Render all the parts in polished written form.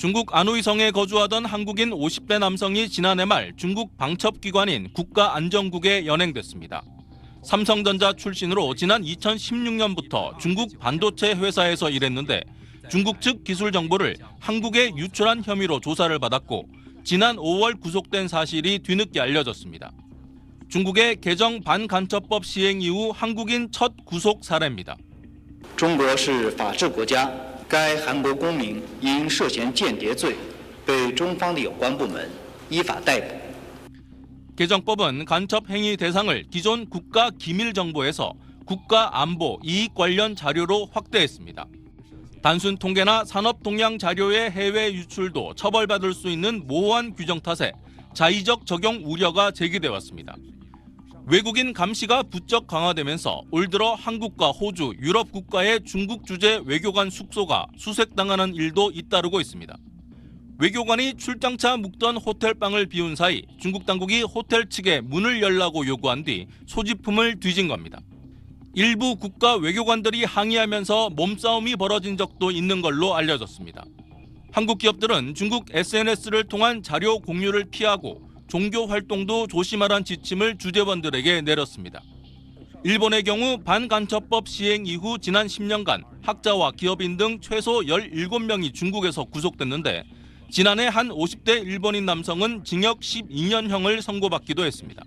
중국 안후이성에 거주하던 한국인 50대 남성이 지난해 말 중국 방첩기관인 국가안전국에 연행됐습니다. 삼성전자 출신으로 지난 2016년부터 중국 반도체 회사에서 일했는데 중국 측 기술 정보를 한국에 유출한 혐의로 조사를 받았고 지난 5월 구속된 사실이 뒤늦게 알려졌습니다. 중국의 개정 반간첩법 시행 이후 한국인 첫 구속 사례입니다. 中国是法治国家，该韩国公民因涉嫌间谍罪被中方的有关部门依法逮捕。 개정법은 간첩 행위 대상을 기존 국가 기밀 정보에서 국가 안보 이익 관련 자료로 확대했습니다. 단순 통계나 산업 동향 자료의 해외 유출도 처벌받을 수 있는 모호한 규정 탓에 자의적 적용 우려가 제기돼 왔습니다. 외국인 감시가 부쩍 강화되면서 올 들어 한국과 호주, 유럽 국가의 중국 주재 외교관 숙소가 수색당하는 일도 잇따르고 있습니다. 외교관이 출장차 묵던 호텔방을 비운 사이 중국 당국이 호텔 측에 문을 열라고 요구한 뒤 소지품을 뒤진 겁니다. 일부 국가 외교관들이 항의하면서 몸싸움이 벌어진 적도 있는 걸로 알려졌습니다. 한국 기업들은 중국 SNS를 통한 자료 공유를 피하고 종교 활동도 조심하라는 지침을 주재원들에게 내렸습니다. 일본의 경우 반간첩법 시행 이후 지난 10년간 학자와 기업인 등 최소 17명이 중국에서 구속됐는데 지난해 한 50대 일본인 남성은 징역 12년형을 선고받기도 했습니다.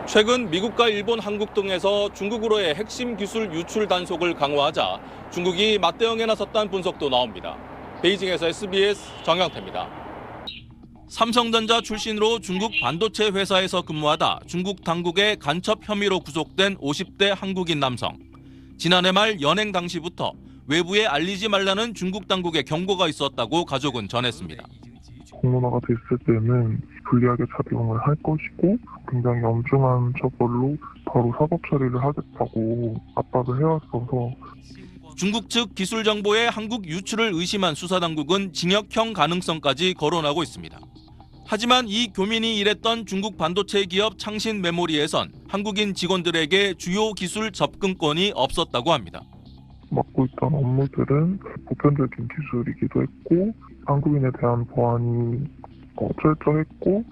최근 미국과 일본, 한국 등에서 중국으로의 핵심 기술 유출 단속을 강화하자 중국이 맞대응에 나섰다는 분석도 나옵니다. 베이징에서 SBS 정영태입니다. 삼성전자 출신으로 중국 반도체 회사에서 근무하다 중국 당국의 간첩 혐의로 구속된 50대 한국인 남성. 지난해 말 연행 당시부터 외부에 알리지 말라는 중국 당국의 경고가 있었다고 가족은 전했습니다. 공론화가 됐을 때는 불리하게 작용을 할 것이고 굉장히 엄중한 처벌로 바로 사법 처리를 하겠다고 압박을 해왔어서 중국 측 기술 정보의 한국 유출을 의심한 수사당국은 징역형 가능성까지 거론하고 있습니다. 하지만 이 교민이 일했던 중국 반도체 기업 창신 메모리에선 한국인 직원들에게 주요 기술 접근권이 없었다고 합니다. 맡고 있던 업무들은 보편적인 기술이기도 했고 한국인에 대한 보안이 철저했고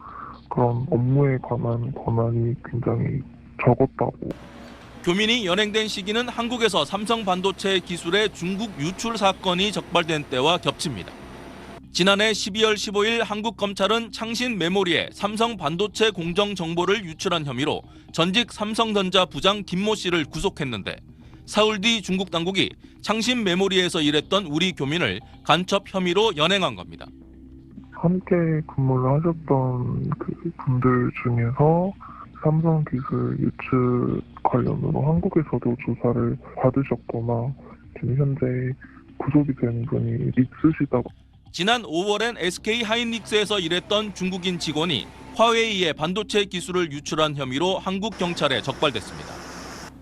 그런 업무에 관한 권한이 굉장히 적었다고. 교민이 연행된 시기는 한국에서 삼성 반도체 기술의 중국 유출 사건이 적발된 때와 겹칩니다. 지난해 12월 15일 한국 검찰은 창신 메모리에 삼성 반도체 공정 정보를 유출한 혐의로 전직 삼성전자 부장 김모 씨를 구속했는데 사흘 뒤 중국 당국이 창신 메모리에서 일했던 우리 교민을 간첩 혐의로 연행한 겁니다. 함께 근무를 하셨던 그 분들 중에서 삼성 기술 유출 관련으로 한국에서도 조사를 받으셨거나 지금 현재 구속이 된 분이 있으시다고. 지난 5월엔 SK 하이닉스에서 일했던 중국인 직원이 화웨이의 반도체 기술을 유출한 혐의로 한국 경찰에 적발됐습니다.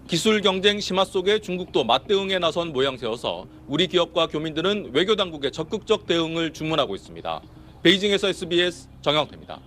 기술 경쟁 심화 속에 중국도 맞대응에 나선 모양새여서 우리 기업과 교민들은 외교 당국의 적극적 대응을 주문하고 있습니다. 베이징에서 SBS 정영태입니다.